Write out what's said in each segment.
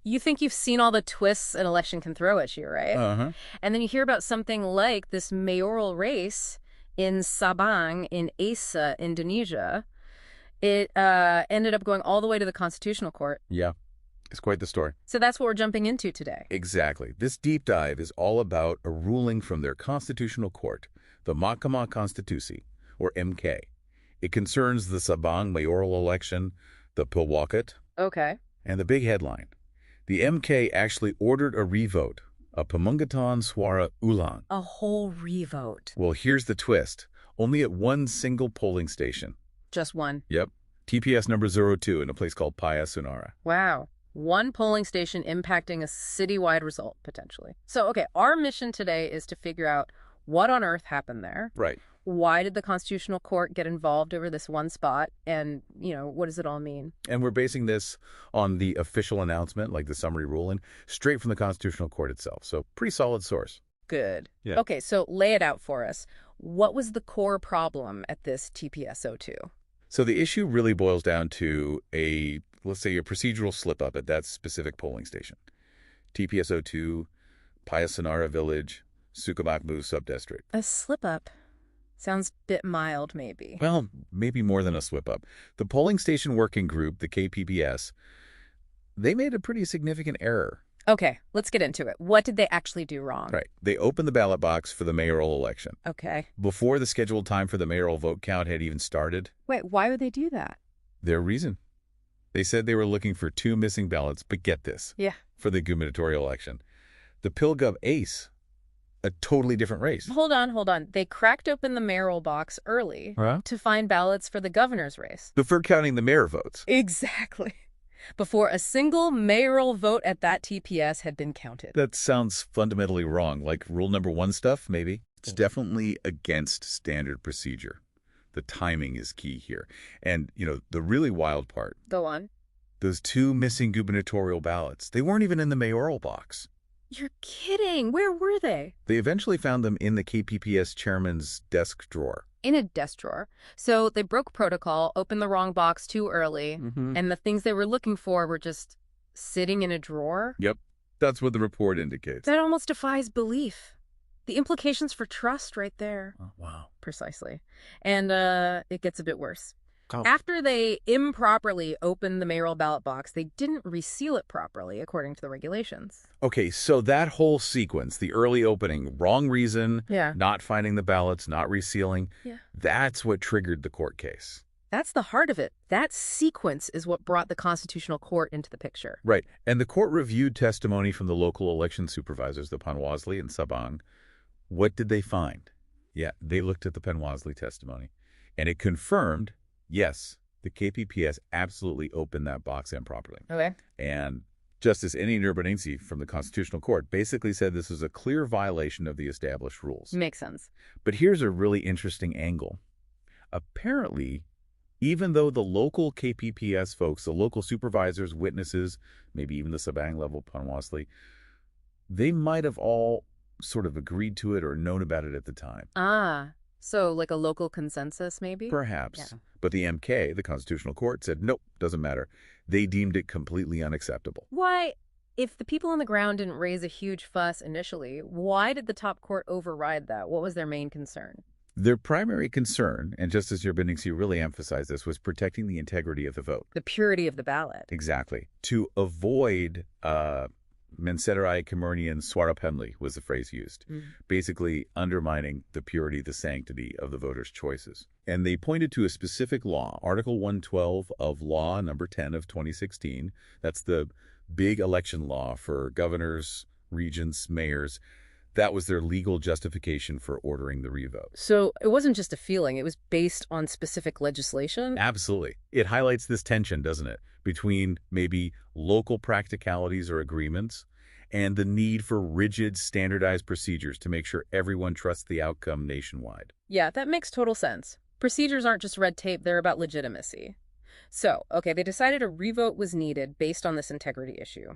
you think you've seen all the twists an election can throw at you, right? Uh-huh. And then you hear about something like this mayoral race in Sabang in Aceh, Indonesia. It ended up going all the way to the Constitutional Court. Yeah, it's quite the story. So that's what we're jumping into today. Exactly. This deep dive is all about a ruling from their constitutional court, the Mahkamah Konstitusi, or MK. It concerns the Sabang mayoral election, the Pilwalkot, Okay. and the big headline. The MK actually ordered a revote, a pemungkutan suara ulang. A whole revote. Well, here's the twist. Only at one single polling station. Just one. Yep. TPS number 02 in a place called Paya-Sunara. Wow. One polling station impacting a citywide result, potentially. So, okay, our mission today is to figure out what on earth happened there. Right. Why did the Constitutional Court get involved over this one spot? And, what does it all mean? And we're basing this on the official announcement, like the summary ruling, straight from the Constitutional Court itself. So pretty solid source. Good. Yeah. Okay, so lay it out for us. What was the core problem at this TPS 02? So the issue really boils down to let's say, a procedural slip-up at that specific polling station. TPS 02, Paya-Sunara Village, Sukamakmu Subdistrict. A slip-up. Sounds a bit mild, maybe. Well, maybe more than a slip-up. The polling station working group, the KPPS, they made a pretty significant error. Okay, let's get into it. What did they actually do wrong? Right. They opened the ballot box for the mayoral election. Okay. Before the scheduled time for the mayoral vote count had even started. Wait, why would they do that? Their reason. They said they were looking for 2 missing ballots, but get this. Yeah. For the gubernatorial election. The Pilgub Ace, a totally different race. Hold on. They cracked open the mayoral box early to find ballots for the governor's race. Before counting the mayor votes. Exactly. Before a single mayoral vote at that TPS had been counted. That sounds fundamentally wrong, like rule number 1 stuff, maybe. It's definitely against standard procedure. The timing is key here. And, the really wild part. Go on. Those 2 missing gubernatorial ballots, they weren't even in the mayoral box. You're kidding. Where were they? They eventually found them in the KPPS chairman's desk drawer. In a desk drawer. So they broke protocol, opened the wrong box too early, and the things they were looking for were just sitting in a drawer? Yep. That's what the report indicates. That almost defies belief. The implications for trust right there. Oh, wow. Precisely. And it gets a bit worse. Oh. After they improperly opened the mayoral ballot box, they didn't reseal it properly, according to the regulations. Okay, so that whole sequence, the early opening, wrong reason, not finding the ballots, not resealing, that's what triggered the court case. That's the heart of it. That sequence is what brought the Constitutional Court into the picture. Right. And the court reviewed testimony from the local election supervisors, the Panwasli and Sabang. What did they find? Yeah, they looked at the Panwasli testimony, and it confirmed, yes, the KPPS absolutely opened that box improperly. Okay. And Justice Eni Nurbaningsi from the Constitutional Court basically said this was a clear violation of the established rules. Makes sense. But here's a really interesting angle. Apparently, even though the local KPPS folks, the local supervisors, witnesses, maybe even the Sabang level Panwasli, they might have all sort of agreed to it or known about it at the time. So like a local consensus, maybe? Perhaps. Yeah. But the MK, the Constitutional Court, said, nope, doesn't matter. They deemed it completely unacceptable. Why, if the people on the ground didn't raise a huge fuss initially, why did the top court override that? What was their main concern? Their primary concern, and Justice Nurbaningsi really emphasized this, was protecting the integrity of the vote. The purity of the ballot. Exactly. To avoid Menseterai Kemurnian Suara Pemilih was the phrase used, basically undermining the purity, the sanctity of the voters' choices. And they pointed to a specific law, Article 112 of Law Number 10 of 2016. That's the big election law for governors, regents, mayors. That was their legal justification for ordering the revote. So it wasn't just a feeling. It was based on specific legislation? Absolutely. It highlights this tension, doesn't it, between maybe local practicalities or agreements and the need for rigid, standardized procedures to make sure everyone trusts the outcome nationwide. Yeah, that makes total sense. Procedures aren't just red tape. They're about legitimacy. So, okay, they decided a revote was needed based on this integrity issue.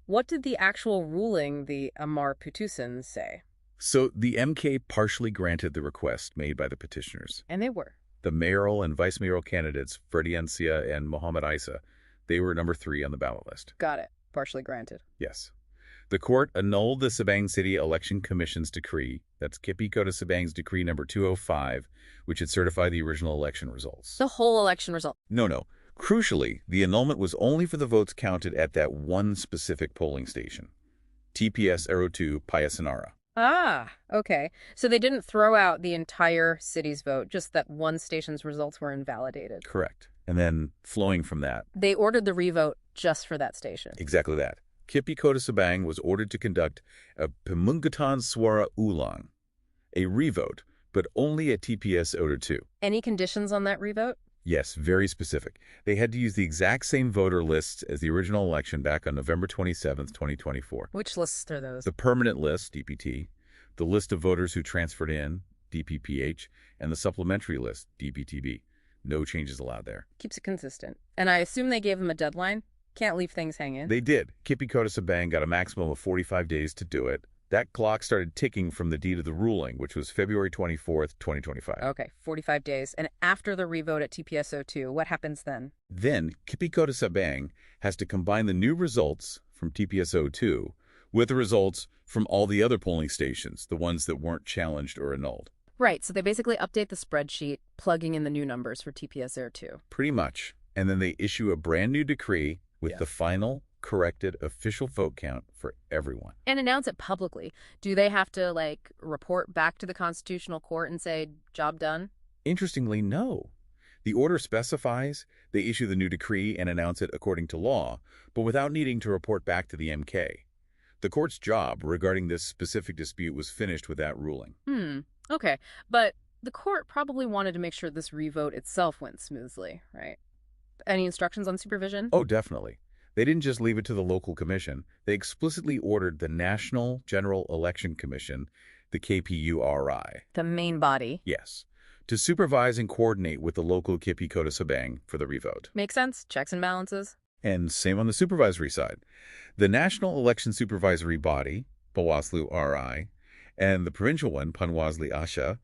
What did the actual ruling, the Amar Putusan, say? So the MK partially granted the request made by the petitioners. And they were? The mayoral and vice mayoral candidates, Ferdiancia and Muhammad Isa, they were number 3 on the ballot list. Got it. partially granted. Yes. The court annulled the Sabang City Election Commission's decree, that's Kipi Kota Sabang's decree number 205, which had certified the original election results. The whole election result. No. Crucially, the annulment was only for the votes counted at that one specific polling station, TPS 02 Payasenara. Ah, okay. So they didn't throw out the entire city's vote, just that one station's results were invalidated. Correct. And then, flowing from that, They ordered the revote just for that station. exactly that. Kipi Kota Sabang was ordered to conduct a Pemungkutan Suara Ulang, a revote, but only at TPS 02. Any conditions on that revote? Yes, very specific. They had to use the exact same voter lists as the original election back on November 27th, 2024. Which lists are those? The permanent list, DPT, the list of voters who transferred in, DPPH, and the supplementary list, DPTB. No changes allowed there. Keeps it consistent. And I assume they gave them a deadline? Can't leave things hanging. They did. Kipi Kota Sabang got a maximum of 45 days to do it. That clock started ticking from the date of the ruling, which was February 24th, 2025. Okay, 45 days. And after the revote at TPS-02, what happens then? Then, Kipi Kota Sabang has to combine the new results from TPS-02 with the results from all the other polling stations, the ones that weren't challenged or annulled. Right, so they basically update the spreadsheet, plugging in the new numbers for TPS-02. Pretty much. And then they issue a brand new decree with the final corrected official vote count for everyone. And announce it publicly. Do they have to, report back to the Constitutional Court and say, job done? Interestingly, no. The order specifies they issue the new decree and announce it according to law, but without needing to report back to the MK. The court's job regarding this specific dispute was finished with that ruling. Okay. But the court probably wanted to make sure this revote itself went smoothly, right? Any instructions on supervision? Oh, definitely. They didn't just leave it to the local commission. They explicitly ordered the National General Election Commission, the KPURI. The main body. Yes. To supervise and coordinate with the local Kipi Kota Sabang for the revote. Makes sense. Checks and balances. And same on the supervisory side. The National Election Supervisory Body, Bawaslu RI, and the provincial one, Panwasli Asha,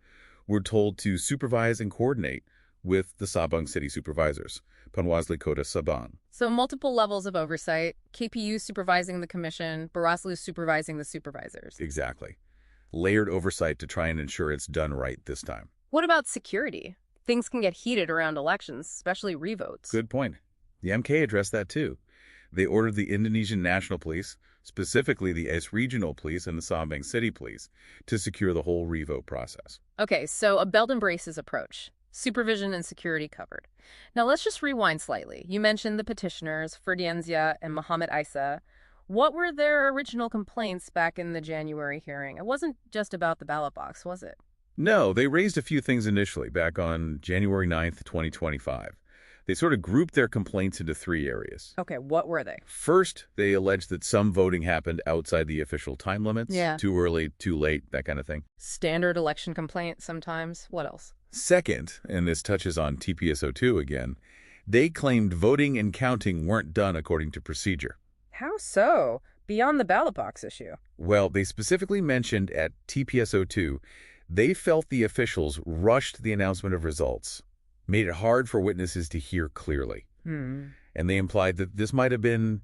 were told to supervise and coordinate with the Sabang City supervisors, Panwasli Kota Sabang. So multiple levels of oversight, KPU supervising the commission, Baraslu supervising the supervisors. Exactly. Layered oversight to try and ensure it's done right this time. What about security? Things can get heated around elections, especially revotes. Good point. The MK addressed that too. They ordered the Indonesian National Police, specifically the S Regional Police and the Sabang City Police, to secure the whole revote process. Okay, so a belt and braces approach. Supervision and security covered. Now let's just rewind slightly. You mentioned the petitioners, Ferdienzia and Muhammad Isa. What were their original complaints back in the January hearing? It wasn't just about the ballot box, was it? No, they raised a few things initially, back on January 9th, 2025. They sort of grouped their complaints into three areas. Okay, what were they? First, they alleged that some voting happened outside the official time limits. Yeah. Too early, too late, that kind of thing. Standard election complaint sometimes. What else? Second, and this touches on TPS-02 again, they claimed voting and counting weren't done according to procedure. How so? Beyond the ballot box issue. Well, they specifically mentioned at TPS-02, they felt the officials rushed the announcement of results, made it hard for witnesses to hear clearly. And they implied that this might have been,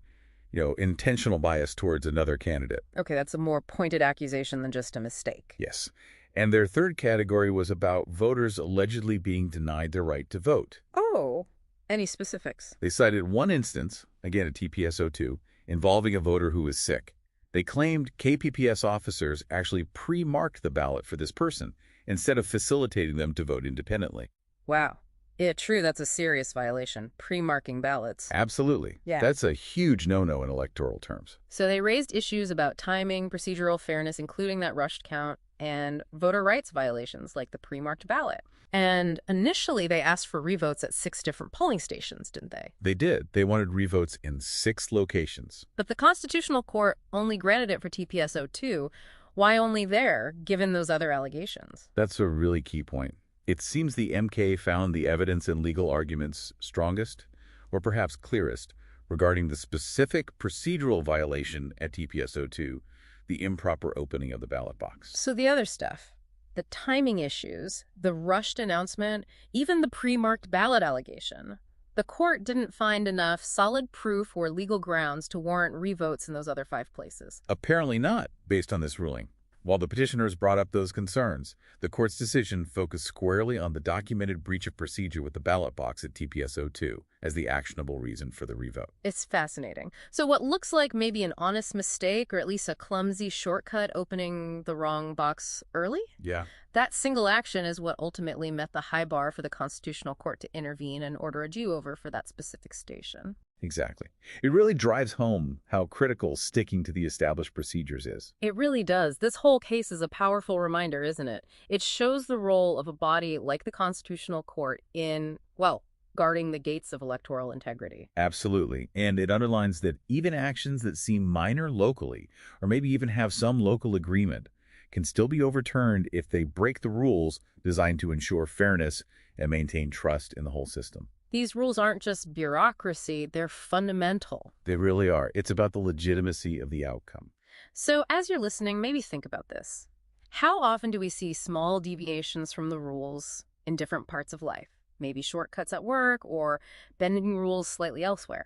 intentional bias towards another candidate. Okay, that's a more pointed accusation than just a mistake. Yes. And their third category was about voters allegedly being denied their right to vote. Oh, any specifics? They cited one instance, again at TPS-02, involving a voter who was sick. They claimed KPPS officers actually pre-marked the ballot for this person instead of facilitating them to vote independently. Wow. Yeah, true, that's a serious violation. Pre-marking ballots. Absolutely. Yeah. That's a huge no-no in electoral terms. So they raised issues about timing, procedural fairness, including that rushed count, and voter rights violations like the pre-marked ballot. And initially, they asked for revotes at 6 different polling stations, didn't they? They did. They wanted revotes in 6 locations. But the Constitutional Court only granted it for TPS-02. Why only there, given those other allegations? That's a really key point. It seems the MK found the evidence and legal arguments strongest, or perhaps clearest, regarding the specific procedural violation at TPS-02, the improper opening of the ballot box. So the other stuff, the timing issues, the rushed announcement, even the pre-marked ballot allegation, The court didn't find enough solid proof or legal grounds to warrant revotes in those other 5 places. Apparently not, based on this ruling. While the petitioners brought up those concerns, the court's decision focused squarely on the documented breach of procedure with the ballot box at TPS-02 as the actionable reason for the revote. It's fascinating. So what looks like maybe an honest mistake or at least a clumsy shortcut opening the wrong box early? Yeah. That single action is what ultimately met the high bar for the Constitutional Court to intervene and order a do-over for that specific station. Exactly. It really drives home how critical sticking to the established procedures is. It really does. This whole case is a powerful reminder, isn't it? It shows the role of a body like the Constitutional Court in, well, guarding the gates of electoral integrity. Absolutely. And it underlines that even actions that seem minor locally, or maybe even have some local agreement, can still be overturned if they break the rules designed to ensure fairness and maintain trust in the whole system. These rules aren't just bureaucracy, they're fundamental. They really are. It's about the legitimacy of the outcome. So as you're listening, maybe think about this. How often do we see small deviations from the rules in different parts of life? Maybe shortcuts at work or bending rules slightly elsewhere.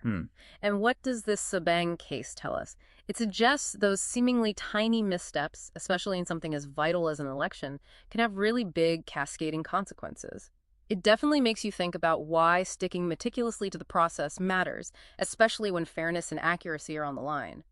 And what does this Sabang case tell us? It suggests those seemingly tiny missteps, especially in something as vital as an election, can have really big cascading consequences. It definitely makes you think about why sticking meticulously to the process matters, especially when fairness and accuracy are on the line.